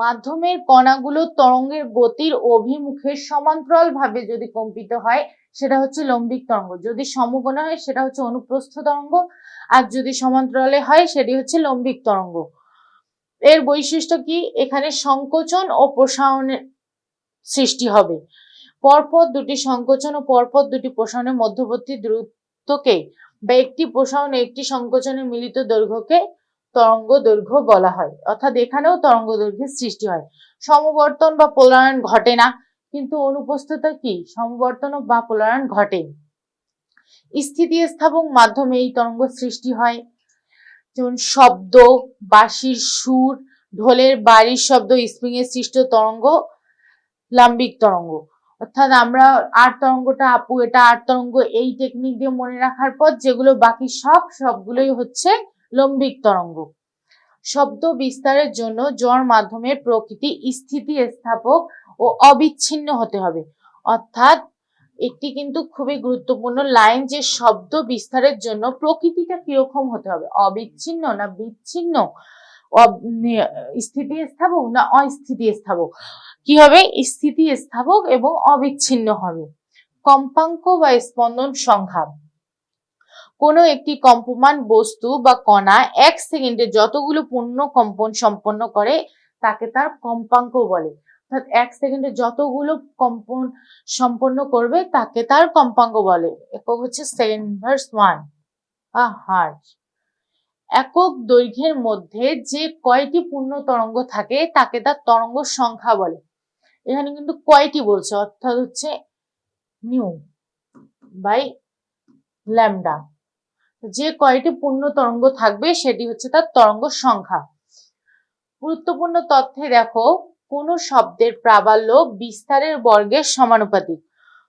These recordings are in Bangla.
মাধ্যমের কণাগুলো তরঙ্গের গতির অভিমুখের সমান্তরাল ভাবে যদি কম্পিত হয় সেটা হচ্ছে লম্বিক তরঙ্গ। যদি সমকোণে হয় সেটা হচ্ছে অনুপ্রস্থ তরঙ্গ, আর যদি সমান্তরালে হয় সেটি হচ্ছে লম্বিক তরঙ্গ। এর বৈশিষ্ট্য কি? এখানে সংকোচন ও প্রসারণের সৃষ্টি হবে। পরপর দুটি সংকোচন ও পরপর দুটি প্রসারণের মধ্যবর্তী দূরত্বকে বা একটি প্রসারণ একটি সংকোচনের মিলিত দৈর্ঘ্যকে তরঙ্গ দৈর্ঘ্য বলা হয়। অর্থাৎ এখানেও তরঙ্গ দৈর্ঘ্যের সৃষ্টি হয়। সমবর্তন বা পোলারায়ন ঘটে না, কিন্তু অনুপস্থিত কি সমবর্তন বা পোলারায়ন ঘটে। স্থিতিস্থাপক মাধ্যমে এই তরঙ্গ সৃষ্টি হয়, যেমন শব্দ, বাঁশির সুর, ঢোলের বাড়ির শব্দ, স্প্রিং এর সৃষ্ট তরঙ্গ লম্বিক তরঙ্গ। অর্থাৎ আমরা আর তরঙ্গটা আপু এটা আর তরঙ্গ এই টেকনিক দিয়ে মনে রাখার পর যেগুলো বাকি সবগুলোই হচ্ছে লম্বিক তরঙ্গ। শব্দ বিস্তারের জন্য জ্বর মাধ্যমের প্রকৃতি স্থিতিস্থাপক ও অবিচ্ছিন্ন হতে হবে। অর্থাৎ একটি কিন্তু খুবই গুরুত্বপূর্ণ লাইন, যে শব্দ বিস্তারের জন্য প্রকৃতিটা কিরকম হতে হবে, অবিচ্ছিন্ন না বিচ্ছিন্ন, স্থিতিস্থাপক না অস্থিতিস্থাপক। কি হবে? স্থিতিস্থাপক এবং অবিচ্ছিন্ন হবে। কম্পাঙ্ক বা স্পন্দন সংখ্যা। কোনো একটি কম্পমান বস্তু বা কণা 1 সেকেন্ডে যতগুলো পূর্ণ কম্পন সম্পন্ন করে তাকে তার কম্পাঙ্ক বলে। অর্থাৎ 1 সেকেন্ডে যতগুলো কম্পন সম্পন্ন করবে তাকে তার কম্পাঙ্ক বলে। একক হচ্ছে সেকেন্ড ইনভার্স 1 বা হার্জ। একক দৈর্ঘ্যের মধ্যে যে কয়টি পূর্ণ তরঙ্গ থাকে তাকে তার তরঙ্গ সংখ্যা বলে। এখানে কিন্তু কয়টি বলছে, অর্থাৎ হচ্ছে নিউ বাই ল্যামডা। যে কয়টি পূর্ণ তরঙ্গ থাকবে সেটি হচ্ছে তার তরঙ্গ সংখ্যা। গুরুত্বপূর্ণ তথ্যে দেখো, কোন শব্দের প্রাবল্য বিস্তারের বর্গের সমানুপাতিক।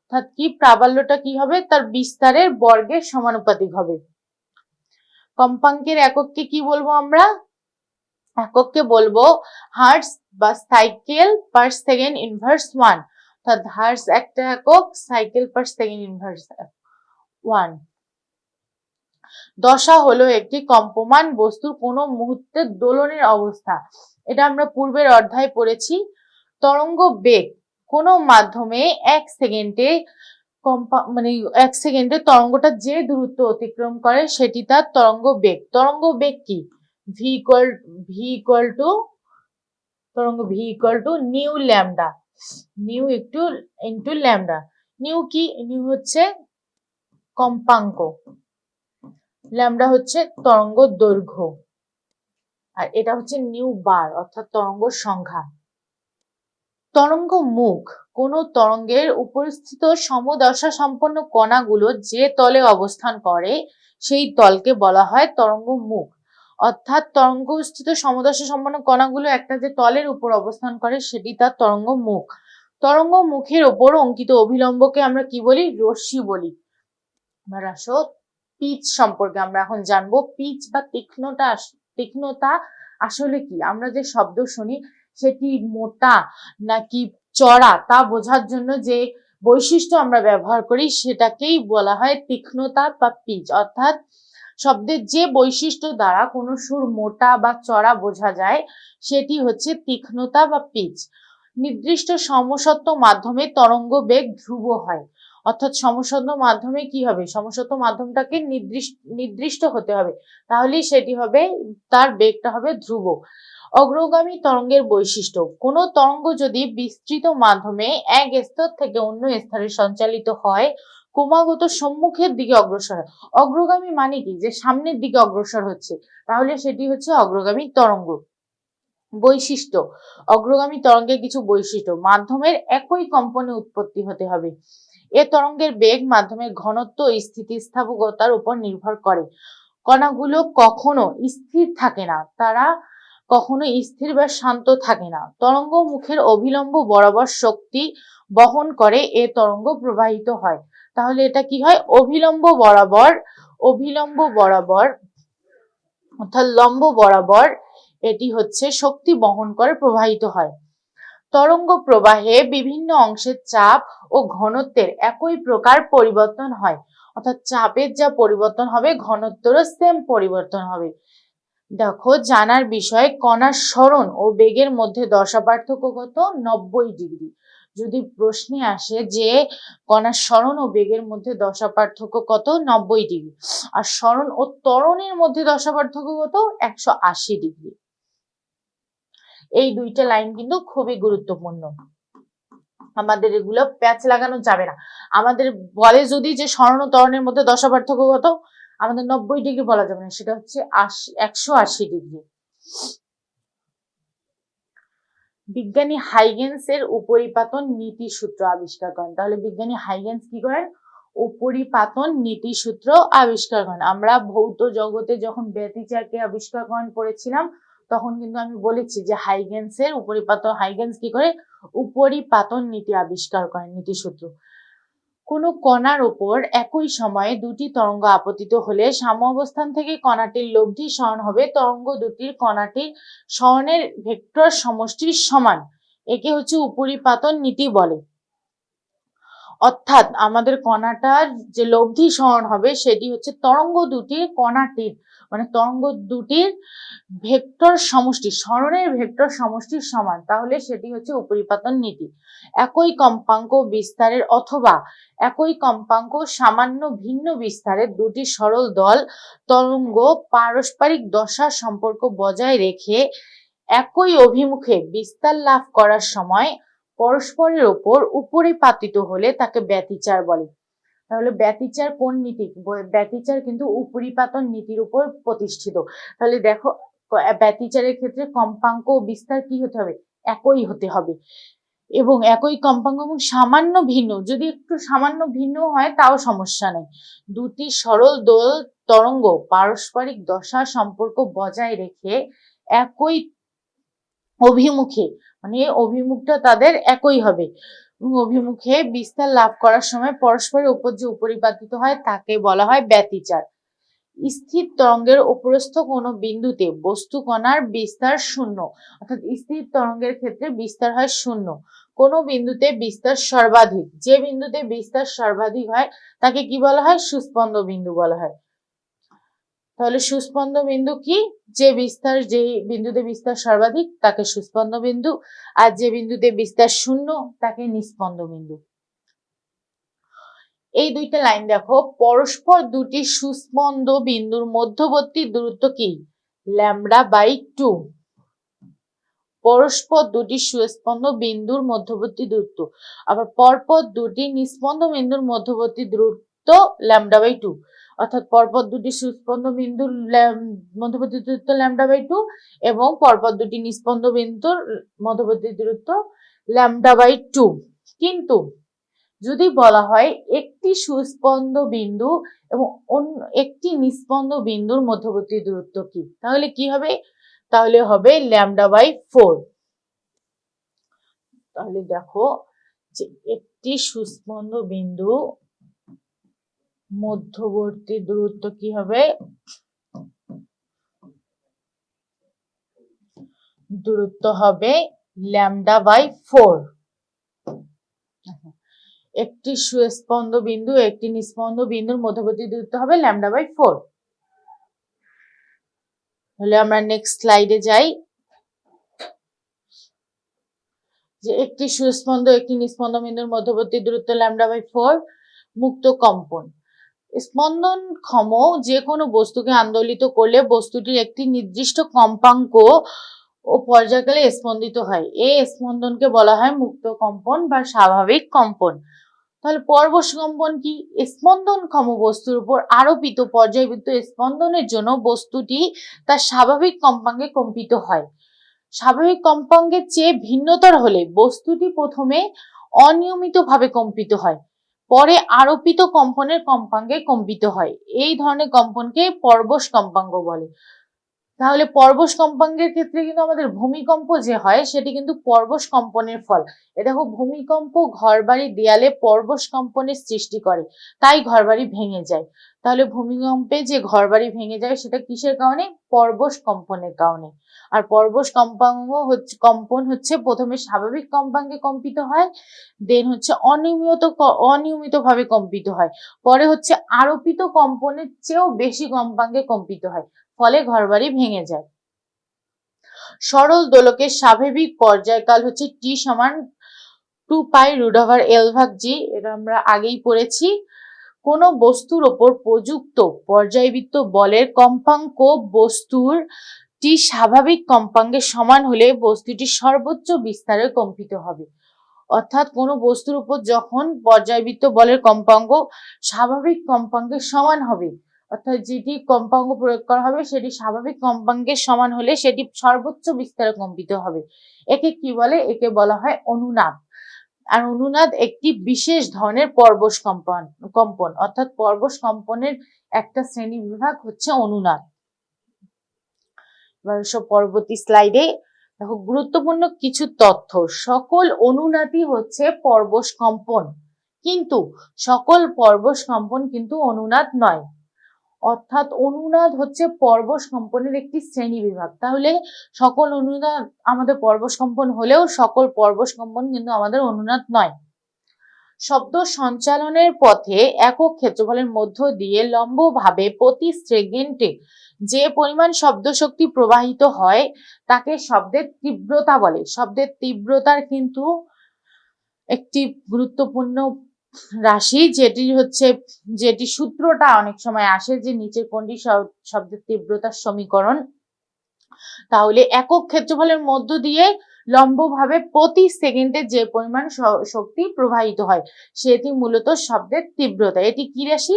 অর্থাৎ কি প্রাবল্যটা কি হবে? তার বিস্তারের বর্গের সমানুপাতিক হবে। কম্পাঙ্কের একককে কি বলবো আমরা? একককে বলবো হার্টজ বা সাইকেল পার সেকেন্ড ইনভার্স 1। অর্থাৎ হার্টজ একটা একক, সাইকেল পার সেকেন্ড ইনভার্স 1। দশা হলো একটি কম্পমান বস্তুর কোনো মুহূর্তে দোলনের অবস্থা। এটা আমরা পূর্বের অধ্যায়ে পড়েছি। তরঙ্গ বেগ কোনো মাধ্যমে 1 সেকেন্ডে মানে 1 সেকেন্ডে তরঙ্গটা যে দূরত্ব অতিক্রম করে সেটি তার তরঙ্গ বেগ। তরঙ্গ বেগ কি? তরঙ্গ V equal to new lambda, new into lambda. New কি? নিউ হচ্ছে কম্পাঙ্ক, ল্যামডা হচ্ছে তরঙ্গ দৈর্ঘ্য, আর এটা হচ্ছে নিউ বার অর্থাৎ তরঙ্গ সংখ্যা। তরঙ্গ মুখ কোন তরঙ্গের উপস্থিত সমদশা সম্পন্ন কণাগুলো যে তলে অবস্থান করে সেই তলকে বলা হয় তরঙ্গ মুখ। অর্থাৎ তরঙ্গস্থিত সমদশা সম্পন্ন কণাগুলো একটা যে তলের উপর অবস্থান করে সেটি তার তরঙ্গ মুখ। তরঙ্গ মুখের ওপর অঙ্কিত অভিলম্বকে আমরা কি বলি? রশ্মি বলি। আসো পিচ সম্পর্কে আমরা এখন জানবো। পিচ বা তীক্ষ্ণতা আসলে কি? আমরা যে শব্দ শুনি সেটি মোটা নাকি চড়া তা বোঝার জন্য যে বৈশিষ্ট্য আমরা ব্যবহার করি সেটাকেই বলা হয় তীক্ষ্ণতা বা পিচ। অর্থাৎ শব্দের যে বৈশিষ্ট্য দ্বারা কোনো সুর মোটা বা চড়া বোঝা যায় সেটি হচ্ছে তীক্ষ্ণতা বা পিচ। নির্দিষ্ট সমসত্ব মাধ্যমে তরঙ্গ বেগ ধ্রুব হয়। অর্থাৎ সমসত্ব মাধ্যমে কি হবে? সমসত্ব মাধ্যমটাকে নির্দিষ্ট হতে হবে, তাহলেই সেটি হবে, তার বেগটা হবে ধ্রুব। অগ্রগামী তরঙ্গের বৈশিষ্ট্য। কোন তরঙ্গ যদি বিস্তৃত মাধ্যমে এক স্তর থেকে অন্য স্তরে সঞ্চালিত হয় ক্রমাগত সম্মুখের দিকে অগ্রসর হয়। অগ্রগামী মানে কি? যে সামনের দিকে অগ্রসর হচ্ছে, তাহলে সেটি হচ্ছে অগ্রগামী তরঙ্গ। বৈশিষ্ট্য। অগ্রগামী তরঙ্গের কিছু বৈশিষ্ট্য। মাধ্যমের একই কম্পনে উৎপত্তি হতে হবে। এ তরঙ্গের বেগ মাধ্যমের ঘনত্ব ও স্থিতিস্থাপকতার উপর নির্ভর করে। কণাগুলো কখনো স্থির থাকে না, তারা কখনো স্থির বা শান্ত থাকে না। তরঙ্গ মুখের অভিলম্ব বরাবর শক্তি বহন করে এ তরঙ্গ প্রবাহিত হয়। তাহলে এটা কি হয়? অভিলম্ব বরাবর অর্থাৎ লম্ব বরাবর এটি হচ্ছে শক্তি বহন করে প্রবাহিত হয়। তরঙ্গ প্রবাহে বিভিন্ন অংশের চাপ ও ঘনত্বের একই প্রকার পরিবর্তন হয়। অর্থাৎ চাপের যা পরিবর্তন হবে ঘনত্বেরও সেম পরিবর্তন হবে। দেখো, জানার বিষয় কণার সরণ ও বেগের মধ্যে দশা পার্থক্য কত? 90 ডিগ্রি। যদি প্রশ্নে আসে যে কণার সরণ ও বেগের মধ্যে দশা পার্থক্য কত? 90 ডিগ্রি। আর সরণ ও ত্বরণের মধ্যে দশা পার্থক্য কত? 180 ডিগ্রি। এই দুইটা লাইন কিন্তু খুবই গুরুত্বপূর্ণ, আমাদের এগুলো প্যাচ লাগানো যাবে না। আমাদের বলে যদি যে সরণ ও ত্বরণের মধ্যে দশা পার্থক্য কত, আমাদের 90 ডিগ্রি বলা যাবে না, সেটা হচ্ছে 180 ডিগ্রি। বিজ্ঞানী হাইগেন্স এর উপরিপাতন নীতি সূত্র আবিষ্কার করেন। তাহলে বিজ্ঞানী হাইগেন্স কি করেন? উপরিপাতন নীতি সূত্র আবিষ্কার করেন। আমরা ভৌত জগতে যখন ব্যতিচারকে আবিষ্কারকরণ পড়েছিলাম, তখন কিন্তু আমি বলেছি যে হাইগেন্স কি করে? উপরিপাতন নীতি আবিষ্কার করেন, নীতি সূত্র। কোনো কণার উপর একই সময়ে দুটি তরঙ্গ আপতিত হলে সাম্যাবস্থান থেকে কণাটির লব্ধি সরণ হবে তরঙ্গ দুটির কণাটির সরণের ভেক্টর সমষ্টির সমান। একে হচ্ছে উপরিপাতন নীতি বলে। অর্থাৎ আমাদের কণাটার যে লব্ধি সরণ হবে সেটি হচ্ছে তরঙ্গ দুটির কণাটির, মানে তরঙ্গ দুটির ভেক্টর সমষ্টি, সরণের ভেক্টর সমষ্টির সমান, তাহলে সেটি হচ্ছে উপরিপাতন নীতি। একই কম্পাঙ্ক বিস্তারের অথবা একই কম্পাঙ্ক সামান্য ভিন্ন বিস্তারের দুটি সরল দল তরঙ্গ পারস্পরিক দশা সম্পর্ক বজায় রেখে একই অভিমুখে বিস্তার লাভ করার সময় পরস্পরের ওপর উপরিপাতিত হলে তাকে ব্যতিচার বলে। তাহলে ব্যতিচার কোন নীতি? ব্যতিচার কিন্তু উপরিপাতন নীতির উপর প্রতিষ্ঠিত। তাহলে দেখো, ব্যতিচারের ক্ষেত্রে কম্পাঙ্ক ও বিস্তার কি হতে হবে? একই হতে হবে, এবং একই কম্পাঙ্ক এবং সামান্য ভিন্ন, যদি একটু সামান্য ভিন্ন হয় তাও সমস্যা নেই। দুটি সরল দোল তরঙ্গ পারস্পরিক দশা সম্পর্ক বজায় রেখে একই অভিমুখে, মানে অভিমুখটা তাদের একই হবে, অভিমুখে বিস্তার লাভ করার সময় পরস্পরের উপর যে উপরিপাতিত হয় তাকে বলা হয় ব্যতিচার। স্থির তরঙ্গের উপরস্থ কোনো বিন্দুতে বস্তু কণার বিস্তার শূন্য, অর্থাৎ স্থির তরঙ্গের ক্ষেত্রে বিস্তার হয় শূন্য। কোনো বিন্দুতে বিস্তার সর্বাধিক, যে বিন্দুতে বিস্তার সর্বাধিক হয় তাকে কি বলা হয়? সুস্পন্দ বিন্দু বলা হয়। তাহলে সুস্পন্দ বিন্দু কি? যে বিন্দুতে বিস্তার সর্বাধিক তাকে সুস্পন্দ বিন্দু, আর যে বিন্দুতে বিস্তার শূন্য তাকে নিস্পন্দ বিন্দু। এই দুইটা লাইন দেখো, পরস্পর দুটি সুস্পন্দ বিন্দুর মধ্যবর্তী দূরত্ব কি? λ/2। পরস্পর দুটি সুস্পন্দ বিন্দুর মধ্যবর্তী দূরত্ব। আবার পরপর দুটি নিস্পন্দ বিন্দুর মধ্যবর্তী দূরত্ব λ/2, অর্থাৎ পরপর দুটি সুস্পন্দ বিন্দুর মধ্যবর্তী দূরত্ব λ/2 এবং পরপর দুটি নিস্পন্দ বিন্দুর মধ্যবর্তী দূরত্ব λ/2। কিন্তু যদি বলা হয় একটি সুস্পন্দ বিন্দু এবং একটি নিস্পন্দ বিন্দুর মধ্যবর্তী দূরত্ব কি, তাহলে কি হবে? তাহলে হবে λ/4। তাহলে দেখো যে একটি সুস্পন্দ বিন্দু মধ্যবর্তী দূরত্ব কি হবে? দূরত্ব হবে λ/4। একটি সুস্পন্দ বিন্দু একটি নিস্পন্দ বিন্দুর মধ্যবর্তী দূরত্ব হবে λ/4। তাহলে আমরা নেক্সট স্লাইডে যাই। যে একটি সুস্পন্দ একটি নিস্পন্দ বিন্দুর মধ্যবর্তী দূরত্ব λ/4। মুক্ত কম্পন। স্পন্দনক্ষম যে কোনো বস্তুকে আন্দোলিত করলে বস্তুটির একটি নির্দিষ্ট কম্পাঙ্ক ও পর্যায়কালে স্পন্দিত হয়। এই স্পন্দনকে বলা হয় মুক্ত কম্পন বা স্বাভাবিক কম্পন। তাহলে পরবশ কম্পন কি? স্পন্দনক্ষম বস্তুর উপর আরোপিত পর্যায়বৃত্ত স্পন্দনের জন্য বস্তুটি তার স্বাভাবিক কম্পাঙ্কে কম্পিত হয়। স্বাভাবিক কম্পাঙ্কের চেয়ে ভিন্নতর হলে বস্তুটি প্রথমে অনিয়মিতভাবে কম্পিত হয়, পরে আরোপিত কম্পনের কম্পাঙ্কে কম্পিত হয়। এই ধরনের কম্পনকে পরবশ কম্পাঙ্ক বলে। তাহলে পরবশ কম্পাঙ্কের ক্ষেত্রে কিন্তু আমাদের ভূমিকম্প যে হয় সেটি কিন্তু পরবশ কম্পনের ফল। এ দেখো, ভূমিকম্প ঘরবাড়ি দেয়ালে পরবশ কম্পনের সৃষ্টি করে, তাই ঘরবাড়ি ভেঙে যায়। তাহলে ভূমিকম্পে যে ঘরবাড়ি ভেঙে যায় সেটা কিসের কারণে? পরবশ কম্পনের কারণে। আর পরবশ কম্পন হচ্ছে প্রথমে স্বাভাবিক কম্পাঙ্কে কম্পিত হয়, দেন হচ্ছে অনিয়মিতভাবে কম্পিত হয়, পরে হচ্ছে আরোপিত কম্পনের চেয়েও বেশি কম্পাঙ্কে কম্পিত হয়, ফলে ঘরবাড়ি ভেঙে যায়। সরল দোলকের স্বাভাবিক পর্যায়কাল হচ্ছে টি সমান 2π√L/g, এটা আমরা আগেই পড়েছি। কোন বস্তুর ওপর প্রযুক্ত পর্যায়বৃত্ত বলের কম্পাঙ্ক বস্তুর টি স্বাভাবিক কম্পাঙ্কের সমান হলে বস্তুটি সর্বোচ্চ বিস্তারে কম্পিত হবে। অর্থাৎ কোনো বস্তুর উপর যখন পর্যায়বৃত্ত বলের কম্পাঙ্ক স্বাভাবিক কম্পাঙ্কের সমান হবে, অর্থাৎ যেটি কম্পাঙ্ক প্রয়োগ করা হবে সেটি স্বাভাবিক কম্পাঙ্কের সমান হলে সেটি সর্বোচ্চ বিস্তারে কম্পিত হবে। একে কি বলে? একে বলা হয় অনুনাদ। আর অনুনাদ একটি বিশেষ ধরনের পরবশ কম্পন, অর্থাৎ পরবশ কম্পনের একটা শ্রেণী বিভাগ হচ্ছে অনুনাদ। এবার সব পরবর্তী স্লাইডে দেখো গুরুত্বপূর্ণ কিছু তথ্য। সকল অনুনাদই হচ্ছে পরবশ কম্পন, কিন্তু সকল পরবশ কম্পন কিন্তু অনুনাদ নয়। অর্থাৎ অনুনাদ হচ্ছে পরবশ কম্পনের একটি শ্রেণী বিভাগ। তাহলে সকল অনুনাদ আমাদের পরবশ কম্পন হলেও সকল পরবশ কম্পন কিন্তু আমাদের অনুনাদ নয়। শব্দ সঞ্চালনের পথে একক ক্ষেত্রফলের মধ্য দিয়ে লম্বভাবে প্রতি সেকেন্ডে যে পরিমাণ শব্দ শক্তি প্রবাহিত হয় তাকে শব্দের তীব্রতা বলে। শব্দের তীব্রতার কিন্তু একটি গুরুত্বপূর্ণ রাশি, যেটি সূত্রটা অনেক সময় আসে যে নিচের কোনটি শব্দের তীব্রতার সমীকরণ। তাহলে একক ক্ষেত্রফলের মধ্য দিয়ে লম্বভাবে প্রতি সেকেন্ডে যে পরিমাণ শক্তি প্রবাহিত হয় সেটি মূলত শব্দের তীব্রতা। এটি কি রাশি?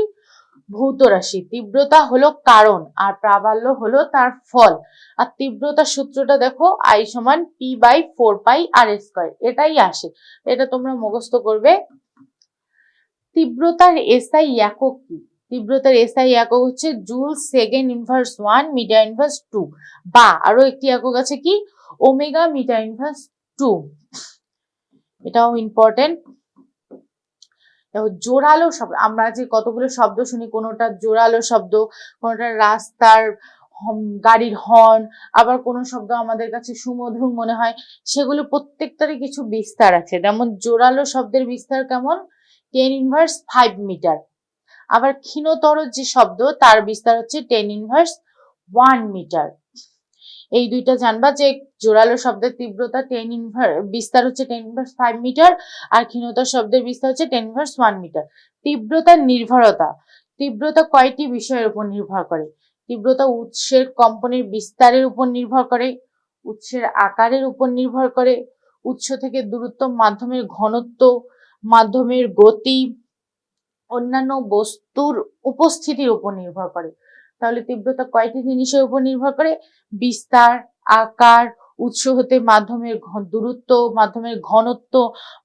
ভৌত রাশি। তীব্রতা হলো কারণ আর প্রাবল্য হলো তার ফল। আর তীব্রতার সূত্রটা দেখো I সমান P/4πr², এটাই আসে, এটা তোমরা মুখস্থ করবে। তীব্রতার SI একক কি? তীব্রতার SI একক হচ্ছে joule second inverse 1 metre inverse 2, বা আরো একটি একক আছে কি ওমেগা মিটার ইনভার্স 2, এটাও ইম্পর্টেন্ট। দেখো জোরালো শব্দ, আমরা যে কতগুলো শব্দ শুনি, কোনোটা জোরালো শব্দ, কোনোটা রাস্তার গাড়ির হর্ন, আবার কোনো শব্দ আমাদের কাছে সুমধুর মনে হয়, সেগুলো প্রত্যেকটারই কিছু বিস্তার আছে। যেমন জোরালো শব্দের বিস্তার কেমন? 10⁻⁵ মিটার। আবার ক্ষীণতর যে শব্দ তার বিস্তার হচ্ছে 10⁻⁻1 মিটার। এই দুইটা জানবা যে জোরালো শব্দের তীব্রতা বিস্তার হচ্ছে 10⁻⁵ মিটার, আর ক্ষীণতর শব্দের বিস্তার হচ্ছে 10⁻⁻1 মিটার। তীব্রতার নির্ভরতা। তীব্রতা কয়টি বিষয়ের উপর নির্ভর করে? তীব্রতা উৎসের কম্পনের বিস্তারের উপর নির্ভর করে, উৎসের আকারের উপর নির্ভর করে, উৎস থেকে দূরত্ব, মাধ্যমের ঘনত্ব, মাধ্যমের গতি, অন্যান্য বস্তুর উপস্থিতির উপর নির্ভর করে। তাহলে তীব্রতা কয়টি জিনিসের উপর নির্ভর করে? বিস্তার, আকার, উৎস হতে মাধ্যমের দূরত্ব, মাধ্যমের ঘনত্ব,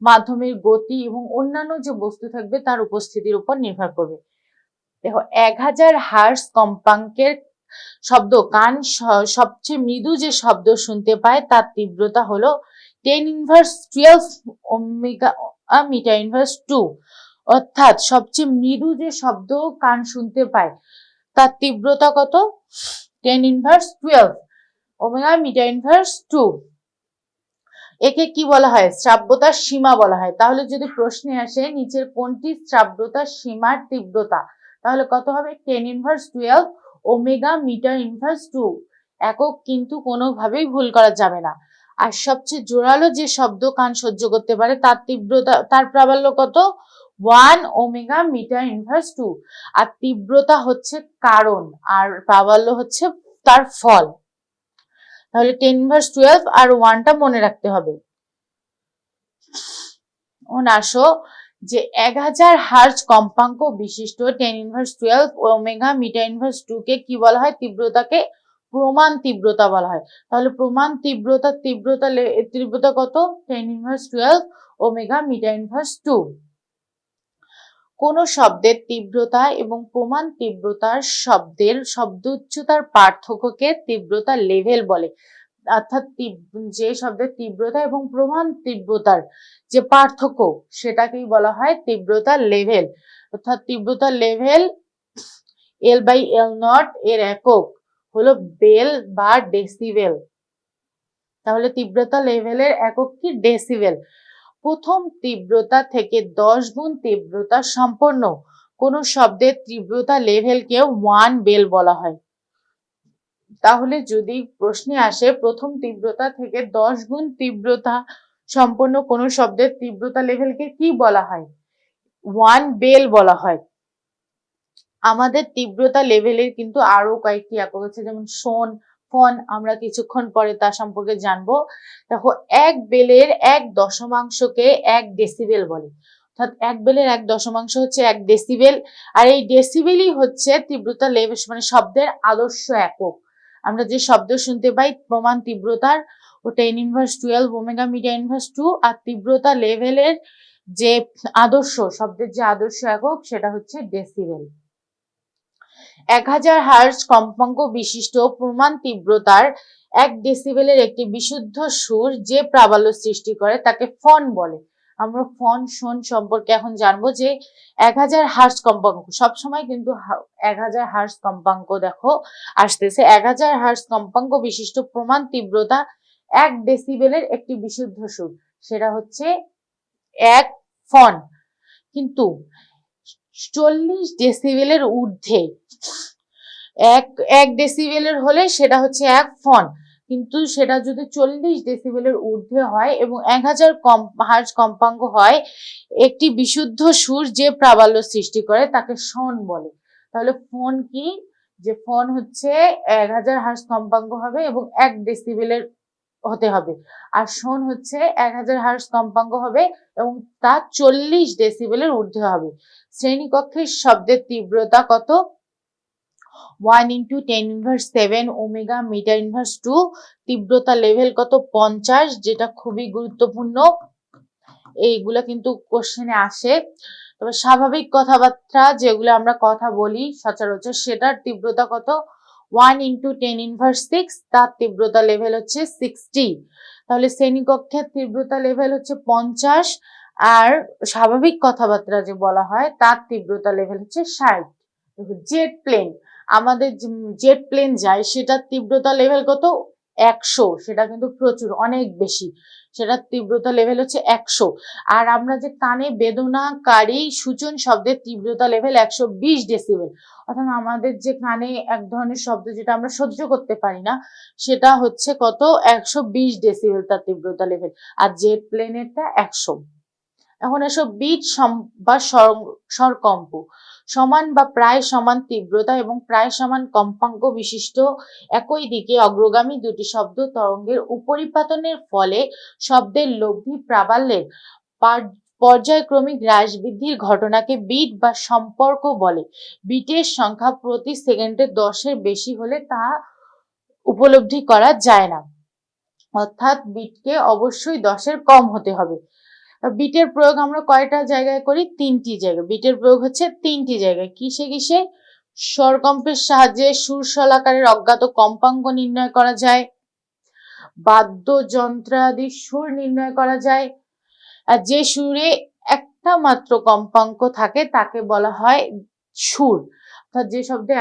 মাধ্যমের গতি এবং অন্যান্য যে বস্তু থাকবে তার উপস্থিতির উপর নির্ভর করবে। দেখো 1000 হার্জ কম্পাঙ্কের শব্দ কান সবচেয়ে মৃদু যে শব্দ শুনতে পায় তার তীব্রতা হলো 10⁻12 ওমেগা মিটার ইনভার্স 2। অর্থাৎ সবচেয়ে মৃদু যে শব্দ কান শুনতে পায় তার তীব্রতা কত? 10⁻12 ওমেগা মিটার ইনভার্স 2। একে কি বলা হয়? শ্রাব্যতার সীমা বলা হয়। তাহলে যদি প্রশ্নে আসে নিচের কোনটি শ্রাব্যতার সীমার তীব্রতা, তাহলে কত হবে? 10⁻12 ওমেগা মিটার ইনভার্স 2 একক কিন্তু কোনোভাবেই ভুল করা যাবে না। আর সবচেয়ে জোরালো যে শব্দ কান সহ্য করতে পারে তার তীব্রতা, তার প্রাবল্য কত? 1 ওমেগা মিটার ইনভার্স 2। আর তীব্রতা হচ্ছে কারণ আর প্রাবল্য হচ্ছে তার ফল। তাহলে 10⁻12 আর 1টা মনে রাখতে হবে। আসো যে 1000 হার্জ কম্পাঙ্ক বিশিষ্ট 10⁻12 ওমেগা মিটার ইনভার্স 2 কে কি বলা হয়? তীব্রতাকে প্রমাণ তীব্রতা বলা হয়। তাহলে প্রমাণ তীব্রতা কত? 10⁻12 ওমেগা মিটার ইনভার্স 2। কোন শব্দের তীব্রতা এবং প্রমাণ তীব্রতার শব্দ উচ্চতার পার্থক্যকে তীব্রতা লেভেল বলে। অর্থাৎ যে শব্দের তীব্রতা এবং প্রমাণ তীব্রতার যে পার্থক্য সেটাকেই বলা হয় তীব্রতা লেভেল। অর্থাৎ তীব্রতা লেভেল L/L0 এর একক হলো বেল বা ডেসিবেল। তাহলে তীব্রতা লেভেলের একক কি? ডেসিবেল। প্রথম তীব্রতা থেকে 10 গুণ তীব্রতা সম্পন্ন কোন শব্দের তীব্রতা লেভেলকে 1 বেল বলা হয়। তাহলে যদি প্রশ্নে আসে প্রথম তীব্রতা থেকে 10 গুণ তীব্রতা সম্পন্ন কোন শব্দের তীব্রতা লেভেলকে কি বলা হয়? 1 বেল বলা হয়। আমাদের তীব্রতা লেভেলের কিন্তু আরো কয়েকটি একক আছে, যেমন শোন, ফন, আমরা কিছুক্ষণ পরে তা সম্পর্কে জানবো। দেখো, 1 বেলের 1 দশমাংশকে 1 ডেসিবেল বলে, অর্থাৎ 1 বেলের 1 দশমাংশ হচ্ছে 1 ডেসিবেল। আর এই ডেসিবেলই হচ্ছে তীব্রতা লেভেল, মানে শব্দের আদর্শ একক। আমরা যে শব্দ শুনতে পাই প্রমাণ তীব্রতার, ও 10^12 ওমেগা মিডিয়া ইনভার্স 2, আর তীব্রতা লেভেলের যে আদর্শ শব্দের যে আদর্শ একক সেটা হচ্ছে ডেসিবেল। 1000 হার্জ কম্পাঙ্ক বিশিষ্ট প্রমাণ তীব্রতার 1 ডেসিবেলের একটি বিশুদ্ধ সুর যে প্রাবল্য সৃষ্টি করে তাকে ফন বলে। আমরা ফন, শোন সম্পর্কে এখন জানবো যে 1000 হার্জ কম্পাঙ্ক, সবসময় কিন্তু 1000 হার্জ কম্পাঙ্ক দেখো আসতেছে। 1000 হার্জ কম্পাঙ্ক বিশিষ্ট প্রমাণ তীব্রতা 1 ডেসিবেলের একটি বিশুদ্ধ সুর, সেটা হচ্ছে 1 ফন। কিন্তু 40 ডেসিবেলের ঊর্ধ্বে এক ডেসিবেলের হলে সেটা হচ্ছে 1 ফন, কিন্তু সেটা যদি 40 ডেসিবেলের ঊর্ধ্বে হয় এবং 1000 হার্জ কম্পাঙ্ক হয়, একটি বিশুদ্ধ সুর যে প্রাবল্য সৃষ্টি করে তাকে শোন বলে। তাহলে ফোন কি? যে ফোন হচ্ছে 1000 হার্জ কম্পাঙ্ক হবে এবং 1 ডেসিবেলের হতে হবে, আর শোন হচ্ছে 1000 হার্জ কম্পাঙ্ক হবে এবং তা 40 ডেসিবেলের ঊর্ধ্বে হবে। শ্রেণীকক্ষের শব্দের তীব্রতা কত? 1 × 10^7 ওমেগা মিটার ইনভার্স 2। তীব্রতা লেভেল কত? 50, যেটা খুবই গুরুত্বপূর্ণ, এইগুলা কিন্তু কোশ্চেনে আসে। তবে স্বাভাবিক কথাবার্তা যেগুলো আমরা কথা বলি সচরাচর, সেটার তীব্রতা কত? 1 × 10^6, তার তীব্রতা লেভেল হচ্ছে 60। তাহলে শ্রেণীকক্ষের তীব্রতা লেভেল হচ্ছে 50, আর স্বাভাবিক কথাবার্তা যে বলা হয় তার তীব্রতা লেভেল হচ্ছে 60। জেট প্লেন, আমাদের জেট প্লেন যায় সেটার তীব্রতা লেভেল কত? 100, সেটা কিন্তু প্রচুর, অনেক বেশি, সেটার তীব্রতা লেভেল হচ্ছে 100। আর আমরা যে কানে বেদনাকারী সূচন শব্দের তীব্রতা লেভেল 120 ডেসিবেল, অর্থাৎ আমাদের যে কানে এক ধরনের শব্দ যেটা আমরা সহ্য করতে পারি না, সেটা হচ্ছে কত? 120 ডেসিবেল তার তীব্রতা লেভেল, আর জেট প্লেনেরটা 100। এখন এসব বিট বা স্বরকম্প, সমান বা প্রায় সমান তীব্রতা এবং প্রায় সমান কম্পাঙ্ক বিশিষ্ট একই দিকে অগ্রগামী দুটি শব্দ তরঙ্গের উপরিপাতনের ফলে শব্দের লব্ধি প্রাবল্যের পর্যায়ক্রমিক হ্রাস বৃদ্ধির ঘটনাকে বিট বা সম্পর্ক বলে। বিটের সংখ্যা প্রতি সেকেন্ডে 10-এর বেশি হলে তা উপলব্ধি করা যায় না, অর্থাৎ বিটকে অবশ্যই 10-এর কম হতে হবে। বিটের প্রয়োগ আমরা কয়টা জায়গায় করি? 3টি জায়গায়। বিটের প্রয়োগ হচ্ছে 3টি জায়গায়। কিসে কিসে? স্বরকম্পের সাহায্যে সুর শলাকারের অজ্ঞাত কম্পাঙ্ক নির্ণয় করা যায়, বাদ্যযন্ত্রাদি সুর নির্ণয় করা যায়, আর যে সুরে একটা মাত্র কম্পাঙ্ক থাকে তাকে বলা হয় সুর, অর্থাৎ যে শব্দে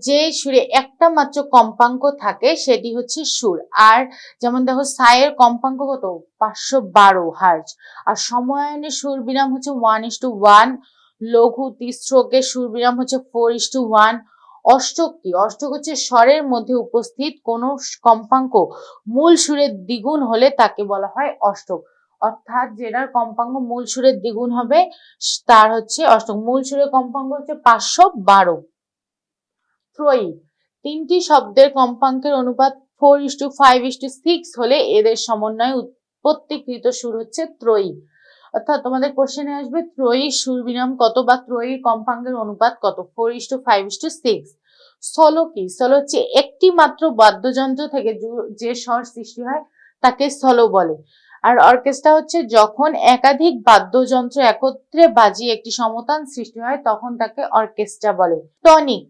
যে সুরে একটা মাত্র কম্পাঙ্ক থাকে সেটি হচ্ছে সুর। আর যেমন দেখো, সায়ের কম্পাঙ্ক কত? 512 হার্জ। আর সময়ায়নের সুর বিরাম হচ্ছে 1:1। লঘু তিস্রকের সুর বিরাম হচ্ছে 4:1। অষ্টক কি? অষ্টক হচ্ছে স্বরের মধ্যে উপস্থিত কোন কম্পাঙ্ক মূল সুরের দ্বিগুণ হলে তাকে বলা হয় অষ্টক, অর্থাৎ যেটার কম্পাঙ্ক মূল সুরের দ্বিগুণ হবে তার হচ্ছে অষ্টক। মূল সুরের কম্পাঙ্ক হচ্ছে 512। ত্রয়ী, 3টি শব্দের কম্পাঙ্কের অনুপাত 4:5:6 হলে এদের সমন্বয়ে উৎপত্তিকৃত সুর হচ্ছে ত্রয়ী। অর্থাৎ তোমাদের কোশ্চেনে আসবে ত্রয়ী সুর বিরাম কত বা ত্রয়ীর কম্পাঙ্কের অনুপাত কত? 4:5:6। স্থল কি? স্থল হচ্ছে একটি মাত্র বাদ্যযন্ত্র থেকে যে স্বর সৃষ্টি হয় তাকে স্থল বলে। আর অর্কেস্ট্রা হচ্ছে যখন একাধিক বাদ্যযন্ত্র একত্রে বাজিয়ে একটি সমতান সৃষ্টি হয় তখন তাকে অর্কেস্ট্রা বলে। টনিক,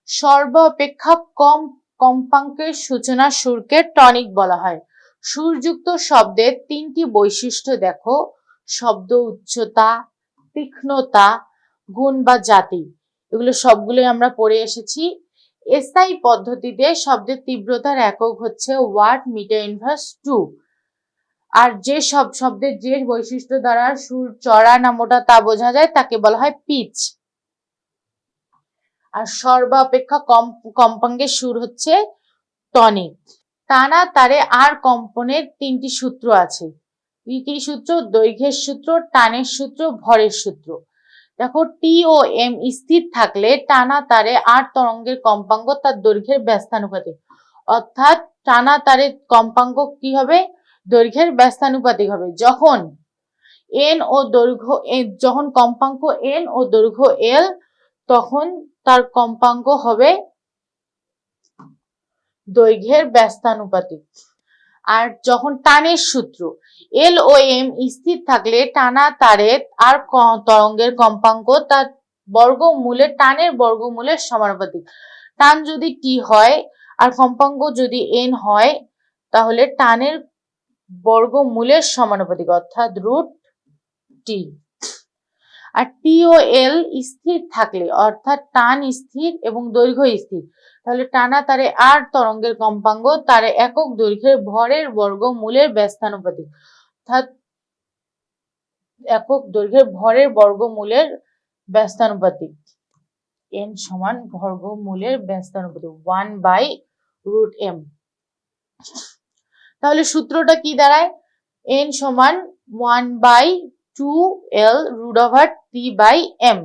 সর্বাপেক্ষা কম কম্পাঙ্কের সূচনা সুরকে টনিক বলা হয়। সুরযুক্ত শব্দের 3টি বৈশিষ্ট্য দেখো: শব্দ উচ্চতা, তীক্ষ্ণতা, গুণ বা জাতি। এগুলো সবগুলোই আমরা পড়ে এসেছি। এসআই পদ্ধতিতে শব্দের তীব্রতার একক হচ্ছে ওয়াট মিটার ইনভার্স 2। আর যে সব শব্দের যে বৈশিষ্ট্য দ্বারা সুর চড়া না মোটা তা বোঝা যায় তাকে বলা হয় পিচ। আর সর্বাপেক্ষা কম কম্পাঙ্কের সুর হচ্ছে টনিক। টানা তারে আর কম্পনের 3টি সূত্র আছে। কি সূত্র? দৈর্ঘ্যের সূত্র, টানের সূত্র, ভরের সূত্র। দেখো, টি ও এম স্থির থাকলে টানা তারে আর তরঙ্গের কম্পাঙ্ক তার দৈর্ঘ্যের ব্যস্তানুপাতিক। অর্থাৎ টানা তারের কম্পাঙ্ক কি হবে? দৈর্ঘ্যের ব্যস্তানুপাতিক হবে। যখন এন ও দৈর্ঘ্য যখন কম্পাঙ্ক এন ও দৈর্ঘ্য এল, তখন তার কম্পাঙ্ক হবে দৈর্ঘ্যের ব্যস্তানুপাতিক। আর যখন টানের সূত্র, এল ও এম স্থির থাকলে টানা তারে আর তরঙ্গের কম্পাঙ্ক তার বর্গমূলের টানের বর্গমূলের সমানুপাতিক। টান যদি টি হয় আর কম্পাঙ্ক যদি এন হয়, তাহলে টানের বর্গমূলের সমানুপাতিক, অর্থাৎ √T। আর টি ও এল স্থির থাকলে, অর্থাৎ টান স্থির এবং দৈর্ঘ্য স্থির, তাহলে টানা তারে আর তরঙ্গের কম্পাঙ্ক তারে একক দৈর্ঘ্যের ভরের বর্গমূলের ব্যস্তানুপাতিক, অর্থাৎ একক দৈর্ঘ্যের ভরের বর্গমূলের ব্যস্তানুপাতিক। n সমান বর্গমূলের ব্যস্তানুপাতিক 1/√m। তাহলে সূত্রটা কি দাঁড়ায়? n সমান 1/2L√T/m।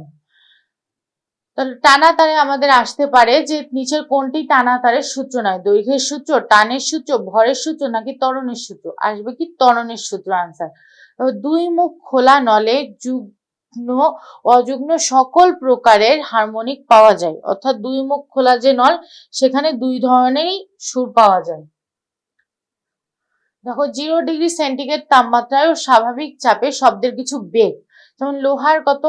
তাহলে টানা তারে আমাদের আসতে পারে যে নিচের কোনটি টানা তারের সূত্র নয়? দৈর্ঘ্যের সূত্র, টানের সূত্র, ভরের সূত্র নাকি ত্বরণের সূত্র? আসবে কি ত্বরণের সূত্র আনসার। দুই মুখ খোলা নলে যুগ্ম অযুগ্ম সকল প্রকারের হারমোনিক পাওয়া যায়। অর্থাৎ দুই মুখ খোলা যে নল, সেখানে দুই ধরনেরই সুর পাওয়া যায়। দেখো, 0°C তাপমাত্রায় ও স্বাভাবিক চাপে শব্দের কিছু বেগ, যেমন লোহার কত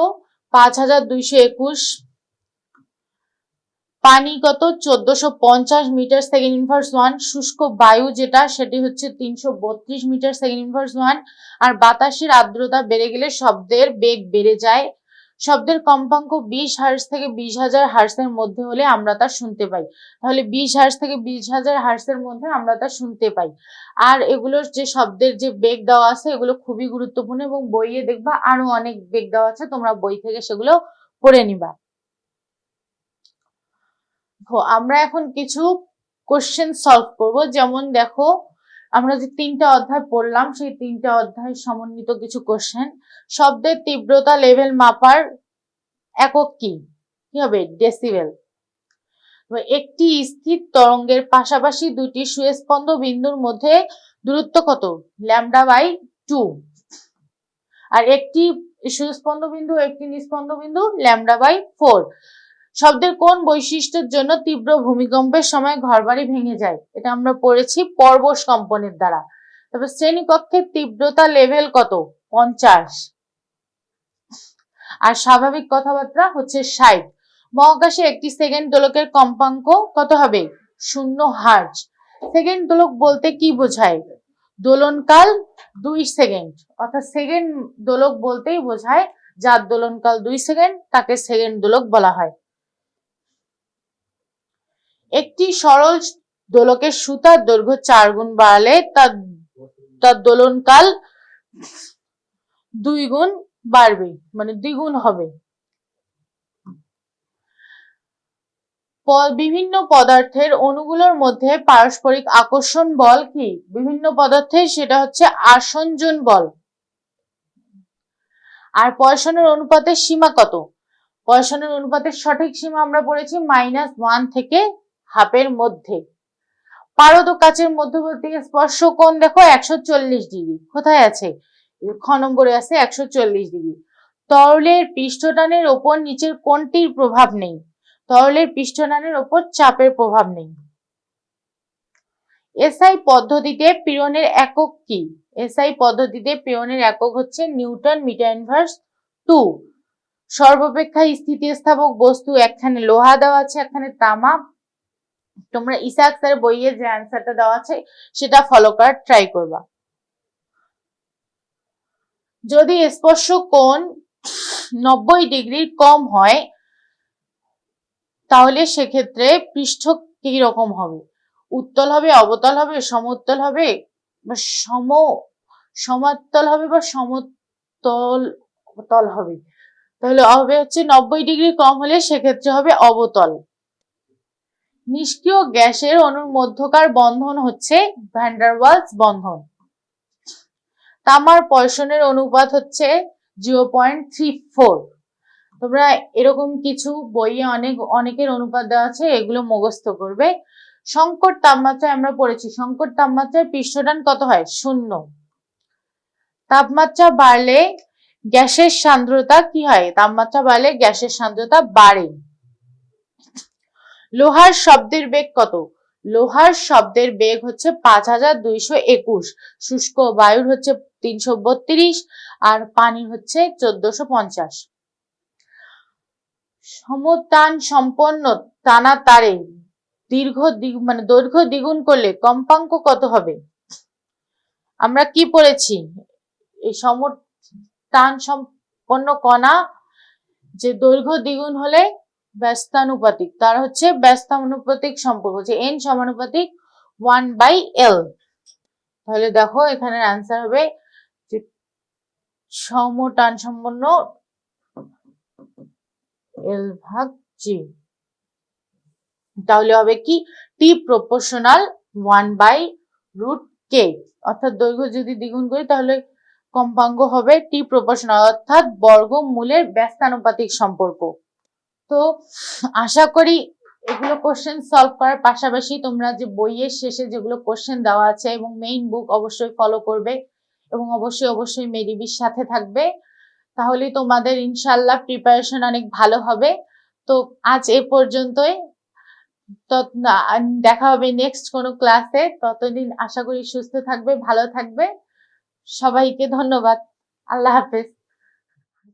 5221, পানি কত 1450 মিটার সেকেন্ড ইনভার্স 1, শুষ্ক বায়ু যেটা সেটি হচ্ছে 332 মিটার সেকেন্ড ইনভার্স 1। আর বাতাসের আর্দ্রতা বেড়ে গেলে শব্দের বেগ বেড়ে যায়। শব্দের কম্পাঙ্ক 20 হার্জ থেকে 20,000 হার্জের মধ্যে হলে আমরা তা শুনতে পাই। তাহলে 20 হার্জ থেকে 20,000 হার্জের মধ্যে আমরা তা শুনতে পাই। আর এগুলোর যে শব্দের যে বেগ দেওয়া আছে, এগুলো খুবই গুরুত্বপূর্ণ এবং বইয়ে দেখবা আরো অনেক বেগ দেওয়া আছে, তোমরা বই থেকে সেগুলো পড়ে নিবা। আমরা এখন কিছু কোশ্চেন সলভ করব। যেমন দেখো, আমরা যে 3টা অধ্যায় পড়লাম, সেই 3টা অধ্যায় সমন্বিত কিছু কোশ্চেন। শব্দের তীব্রতা লেভেল মাপার একক কি? কি হবে? ডেসিবেল। একটি স্থির তরঙ্গের পাশাপাশি দুটি সুস্পন্দ বিন্দুর মধ্যে দূরত্ব কত? λ/2। আর একটি সুস্পন্দ বিন্দু একটি নিস্পন্দ বিন্দু λ/4। শব্দের কোন বৈশিষ্ট্যের জন্য তীব্র ভূমিকম্পের সময় ঘরবাড়ি ভেঙে যায়? এটা আমরা পড়েছি পর্বশ কম্পনের দ্বারা। তবে শ্রেণীকক্ষের তীব্রতা লেভেল কত? 50। আর স্বাভাবিক কথাবার্তা হচ্ছে 60। মহাকাশে একটি সেকেন্ড দোলকের কম্পাঙ্ক কত হবে? 0 হার্জ। সেকেন্ড দোলক বলতে কি বোঝায়? দোলনকাল 2 সেকেন্ড। অর্থাৎ সেকেন্ড দোলক বলতেই বোঝায় যার দোলনকাল 2 সেকেন্ড, তাকে সেকেন্ড দোলক বলা হয়। একটি সরল দোলকের সুতার দৈর্ঘ্য 4 গুণ বাড়ালে তার দোলনকাল 2 গুণ বাড়বে, মানে দ্বিগুণ হবে। বিভিন্ন পদার্থের অণুগুলোর মধ্যে পারস্পরিক আকর্ষণ বল কি? বিভিন্ন পদার্থের সেটা হচ্ছে আসঞ্জন বল। আর পয়সনের অনুপাতের সীমা কত? পয়সনের অনুপাতের সঠিক সীমা আমরা পড়েছি -1 থেকে হাফের মধ্যে। পারদ ও কাচের মধ্যবর্তী স্পর্শ কোণ দেখো 140°। কোথায় আছে? খ নম্বরে আছে 140°। তরলের পৃষ্ঠটানের ওপর নিচের কোনটির প্রভাব নেই? তরলের পৃষ্ঠটানের ওপর চাপের প্রভাব নেই। এসআই পদ্ধতিতে পীড়নের একক কি? এসআই পদ্ধতিতে পীড়নের একক হচ্ছে নিউটন মিটার ইনভার্স 2। সর্বাপেক্ষা স্থিতিস্থাপক বস্তু, একখানে লোহা দেওয়া আছে, একখানে তামা। তোমরা ইসাক স্যার বইয়ে যে অ্যান্সারটা দেওয়া আছে সেটা ফলো করার ট্রাই করবা। যদি স্পর্শ কোণ 90° কম হয়, তাহলে সেক্ষেত্রে পৃষ্ঠ কি রকম হবে? উত্তল হবে, অবতল হবে, সমতল হবে, বা সমান্তরাল হবে, বা সমতল হবে। তাহলে হবে হচ্ছে 90° কম হলে সেক্ষেত্রে হবে অবতল। নিষ্ক্রিয় গ্যাসের অণুর মধ্যকার বন্ধন হচ্ছে ভ্যান ডার ওয়ালস বন্ধন। তামার পয়সনের অনুপাত হচ্ছে 0.34। তোমরা এরকম কিছু বইয়ে অনেকের অনুপাত দেওয়া আছে, এগুলো মুখস্থ করবে। সংকট তাপমাত্রায় আমরা পড়েছি, সংকট তাপমাত্রায় পৃষ্ঠটান কত হয়? 0। তাপমাত্রা বাড়লে গ্যাসের সান্দ্রতা কি হয়? তাপমাত্রা বাড়লে গ্যাসের সান্দ্রতা বাড়ে। লোহার শব্দের বেগ কত? লোহার শব্দের বেগ হচ্ছে 5221। শুষ্ক বায়ুর হচ্ছে 332 আর পানির হচ্ছে 1450। সমতান সম্পন্ন টানা তারে দৈর্ঘ্য দ্বিগুণ করলে কম্পাঙ্ক কত হবে? আমরা কি পড়েছি? এই সমতান সম্পন্ন কণা যে দৈর্ঘ্য দ্বিগুণ হলে ব্যস্তানুপাতিক, তার হচ্ছে ব্যস্তানুপাতিক সম্পর্ক হচ্ছে n সমানুপাতিক 1/l। তাহলে দেখো এখানে অ্যান্সার হবে যে সমটান সম্পন্ন l/g। তাহলে হবে কি টি প্রপোর্শনাল 1/√k, অর্থাৎ দৈর্ঘ্য যদি দ্বিগুণ করি তাহলে কম্পাঙ্ক হবে টি প্রপোর্শনাল, অর্থাৎ বর্গমূলের ব্যস্তানুপাতিক সম্পর্ক। তো আশা করি এগুলো কোশ্চেন সলভ করার পাশাপাশি তোমরা যে বইয়ের শেষে যেগুলো কোশ্চেন দেওয়া আছে এবং মেইন বুক অবশ্যই ফলো করবে এবং অবশ্যই মেডিবির সাথে থাকবে, তাহলে তোমাদের ইনশাল্লাহ প্রিপারেশন অনেক ভালো হবে। তো আজ এ পর্যন্তই, দেখা হবে নেক্সট কোনো ক্লাসে। ততদিন আশা করি সুস্থ থাকবে, ভালো থাকবে। সবাইকে ধন্যবাদ। আল্লাহ হাফেজ।